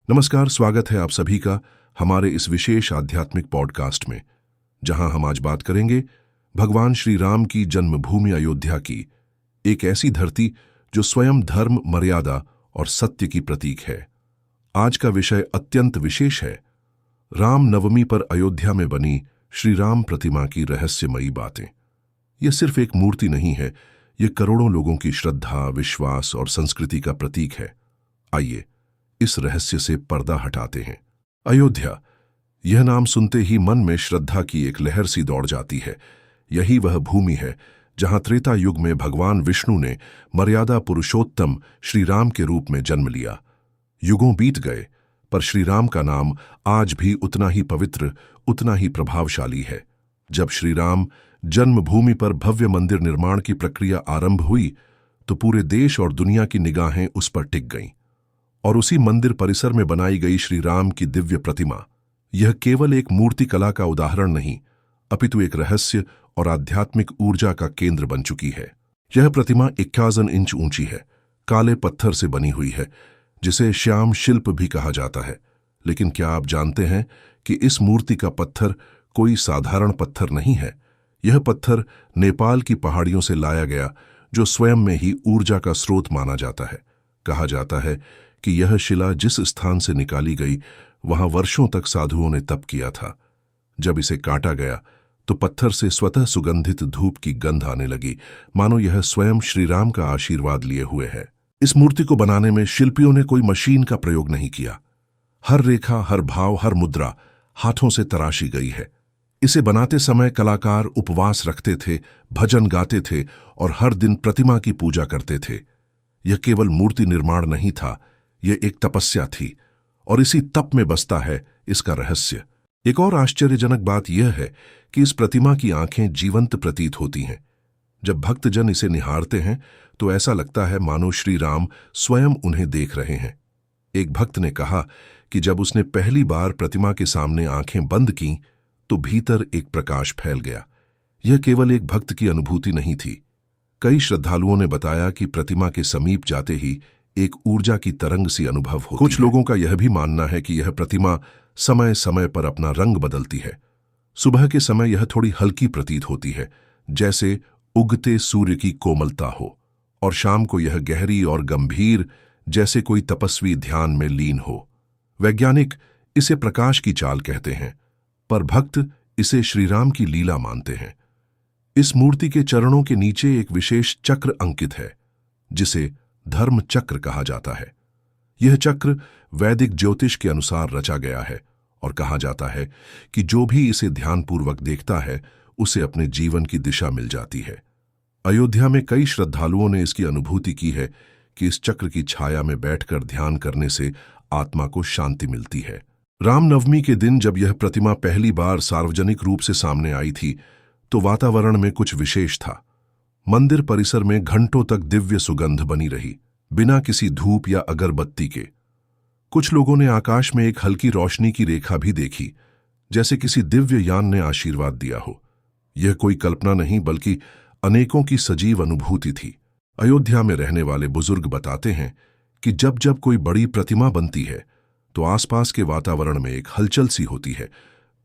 नमस्कार, स्वागत है आप सभी का हमारे इस विशेष आध्यात्मिक पॉडकास्ट में, जहां हम आज बात करेंगे भगवान श्री राम की जन्मभूमि अयोध्या की, एक ऐसी धरती जो स्वयं धर्म, मर्यादा और सत्य की प्रतीक है। आज का विषय अत्यंत विशेष है, राम नवमी पर अयोध्या में बनी श्री राम प्रतिमा की रहस्यमयी बातें। यह सिर्फ एक मूर्ति नहीं है, यह करोड़ों लोगों की श्रद्धा, विश्वास और संस्कृति का प्रतीक है। आइए इस रहस्य से पर्दा हटाते हैं। अयोध्या, यह नाम सुनते ही मन में श्रद्धा की एक लहर सी दौड़ जाती है। यही वह भूमि है जहां त्रेता युग में भगवान विष्णु ने मर्यादा पुरुषोत्तम श्री राम के रूप में जन्म लिया। युगों बीत गए, पर श्री राम का नाम आज भी उतना ही पवित्र, उतना ही प्रभावशाली है। जब श्री राम जन्मभूमि पर भव्य मंदिर निर्माण की प्रक्रिया आरंभ हुई, तो पूरे देश और दुनिया की निगाहें उस पर टिक गईं। और उसी मंदिर परिसर में बनाई गई श्री राम की दिव्य प्रतिमा, यह केवल एक मूर्ति कला का उदाहरण नहीं, अपितु एक रहस्य और आध्यात्मिक ऊर्जा का केंद्र बन चुकी है। यह प्रतिमा 51 इंच ऊंची है, काले पत्थर से बनी हुई है, जिसे श्याम शिल्प भी कहा जाता है। लेकिन क्या आप जानते हैं कि इस मूर्ति का पत्थर कोई साधारण पत्थर नहीं है। यह पत्थर नेपाल की पहाड़ियों से लाया गया, जो स्वयं में ही ऊर्जा का स्रोत माना जाता है। कहा जाता है कि यह शिला जिस स्थान से निकाली गई, वहां वर्षों तक साधुओं ने तप किया था। जब इसे काटा गया तो पत्थर से स्वतः सुगंधित धूप की गंध आने लगी, मानो यह स्वयं श्री राम का आशीर्वाद लिए हुए है। इस मूर्ति को बनाने में शिल्पियों ने कोई मशीन का प्रयोग नहीं किया। हर रेखा, हर भाव, हर मुद्रा हाथों से तराशी गई है। इसे बनाते समय कलाकार उपवास रखते थे, भजन गाते थे और हर दिन प्रतिमा की पूजा करते थे। यह केवल मूर्ति निर्माण नहीं था, यह एक तपस्या थी, और इसी तप में बसता है इसका रहस्य। एक और आश्चर्यजनक बात यह है कि इस प्रतिमा की आंखें जीवंत प्रतीत होती हैं। जब भक्तजन इसे निहारते हैं तो ऐसा लगता है मानो श्री राम स्वयं उन्हें देख रहे हैं। एक भक्त ने कहा कि जब उसने पहली बार प्रतिमा के सामने आंखें बंद कीं तो भीतर एक प्रकाश फैल गया। यह केवल एक भक्त की अनुभूति नहीं थी। कई श्रद्धालुओं ने बताया कि प्रतिमा के समीप जाते ही एक ऊर्जा की तरंग सी अनुभव होती है। कुछ लोगों का यह भी मानना है कि यह प्रतिमा समय समय पर अपना रंग बदलती है। सुबह के समय यह थोड़ी हल्की प्रतीत होती है, जैसे उगते सूर्य की कोमलता हो, और शाम को यह गहरी और गंभीर, जैसे कोई तपस्वी ध्यान में लीन हो। वैज्ञानिक इसे प्रकाश की चाल कहते हैं, पर भक्त इसे श्रीराम की लीला मानते हैं। इस मूर्ति के चरणों के नीचे एक विशेष चक्र अंकित है, जिसे धर्म चक्र कहा जाता है। यह चक्र वैदिक ज्योतिष के अनुसार रचा गया है, और कहा जाता है कि जो भी इसे ध्यानपूर्वक देखता है, उसे अपने जीवन की दिशा मिल जाती है। अयोध्या में कई श्रद्धालुओं ने इसकी अनुभूति की है कि इस चक्र की छाया में बैठकर ध्यान करने से आत्मा को शांति मिलती है। रामनवमी के दिन जब यह प्रतिमा पहली बार सार्वजनिक रूप से सामने आई थी, तो वातावरण में कुछ विशेष था। मंदिर परिसर में घंटों तक दिव्य सुगंध बनी रही, बिना किसी धूप या अगरबत्ती के। कुछ लोगों ने आकाश में एक हल्की रोशनी की रेखा भी देखी, जैसे किसी दिव्य यान ने आशीर्वाद दिया हो। यह कोई कल्पना नहीं, बल्कि अनेकों की सजीव अनुभूति थी। अयोध्या में रहने वाले बुजुर्ग बताते हैं कि जब जब कोई बड़ी प्रतिमा बनती है, तो आसपास के वातावरण में एक हलचल सी होती है।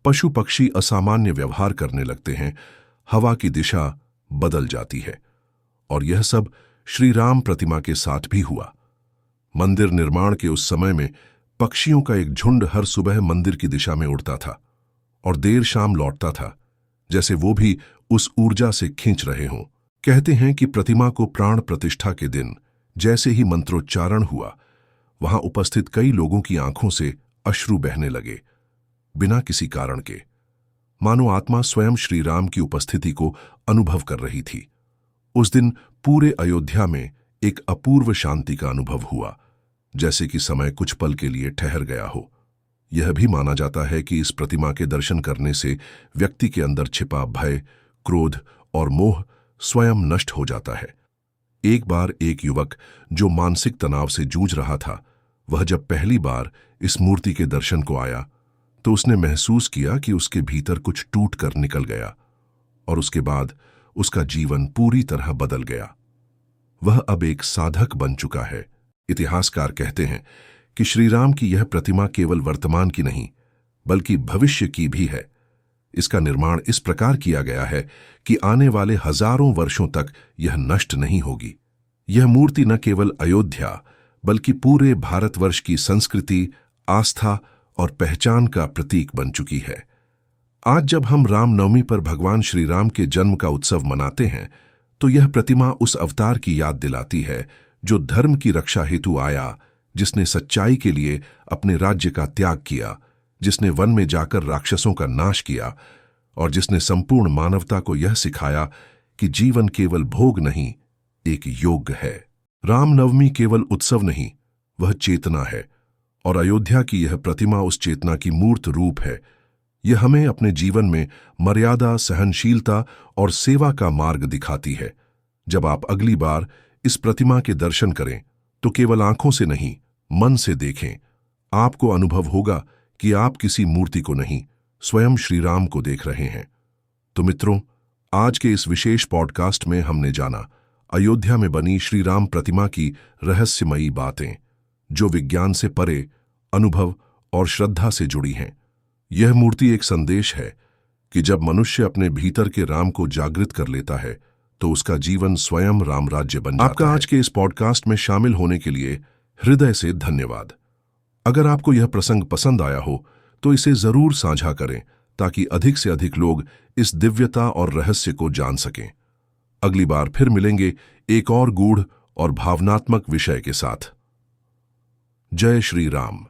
पशु पक्षी असामान्य व्यवहार करने लगते हैं, हवा की दिशा बदल जाती है। और यह सब श्री राम प्रतिमा के साथ भी हुआ। मंदिर निर्माण के उस समय में पक्षियों का एक झुंड हर सुबह मंदिर की दिशा में उड़ता था और देर शाम लौटता था, जैसे वो भी उस ऊर्जा से खींच रहे हों। कहते हैं कि प्रतिमा को प्राण प्रतिष्ठा के दिन जैसे ही मंत्रोच्चारण हुआ, वहां उपस्थित कई लोगों की आंखों से अश्रु बहने लगे, बिना किसी कारण के, मानो आत्मा स्वयं श्री राम की उपस्थिति को अनुभव कर रही थी। उस दिन पूरे अयोध्या में एक अपूर्व शांति का अनुभव हुआ, जैसे कि समय कुछ पल के लिए ठहर गया हो। यह भी माना जाता है कि इस प्रतिमा के दर्शन करने से व्यक्ति के अंदर छिपा भय, क्रोध और मोह स्वयं नष्ट हो जाता है। एक बार एक युवक जो मानसिक तनाव से जूझ रहा था, वह जब पहली बार इस मूर्ति के दर्शन को आया, तो उसने महसूस किया कि उसके भीतर कुछ टूट कर निकल गया, और उसके बाद उसका जीवन पूरी तरह बदल गया। वह अब एक साधक बन चुका है। इतिहासकार कहते हैं कि श्री राम की यह प्रतिमा केवल वर्तमान की नहीं बल्कि भविष्य की भी है। इसका निर्माण इस प्रकार किया गया है कि आने वाले हजारों वर्षों तक यह नष्ट नहीं होगी। यह मूर्ति न केवल अयोध्या बल्कि पूरे भारतवर्ष की संस्कृति, आस्था और पहचान का प्रतीक बन चुकी है। आज जब हम रामनवमी पर भगवान श्री राम के जन्म का उत्सव मनाते हैं तो यह प्रतिमा उस अवतार की याद दिलाती है जो धर्म की रक्षा हेतु आया, जिसने सच्चाई के लिए अपने राज्य का त्याग किया, जिसने वन में जाकर राक्षसों का नाश किया और जिसने संपूर्ण मानवता को यह सिखाया कि जीवन केवल भोग नहीं, एक योग है। रामनवमी केवल उत्सव नहीं, वह चेतना है और अयोध्या की यह प्रतिमा उस चेतना की मूर्त रूप है। यह हमें अपने जीवन में मर्यादा, सहनशीलता और सेवा का मार्ग दिखाती है। जब आप अगली बार इस प्रतिमा के दर्शन करें तो केवल आंखों से नहीं, मन से देखें। आपको अनुभव होगा कि आप किसी मूर्ति को नहीं, स्वयं श्री राम को देख रहे हैं। तो मित्रों, आज के इस विशेष पॉडकास्ट में हमने जाना अयोध्या में बनी श्री राम प्रतिमा की रहस्यमयी बातें, जो विज्ञान से परे, अनुभव और श्रद्धा से जुड़ी हैं। यह मूर्ति एक संदेश है कि जब मनुष्य अपने भीतर के राम को जागृत कर लेता है तो उसका जीवन स्वयं राम राज्य बन जाता है। आपका आज के इस पॉडकास्ट में शामिल होने के लिए हृदय से धन्यवाद। अगर आपको यह प्रसंग पसंद आया हो तो इसे जरूर साझा करें ताकि अधिक से अधिक लोग इस दिव्यता और रहस्य को जान सकें। अगली बार फिर मिलेंगे एक और गूढ़ और भावनात्मक विषय के साथ। जय श्री राम।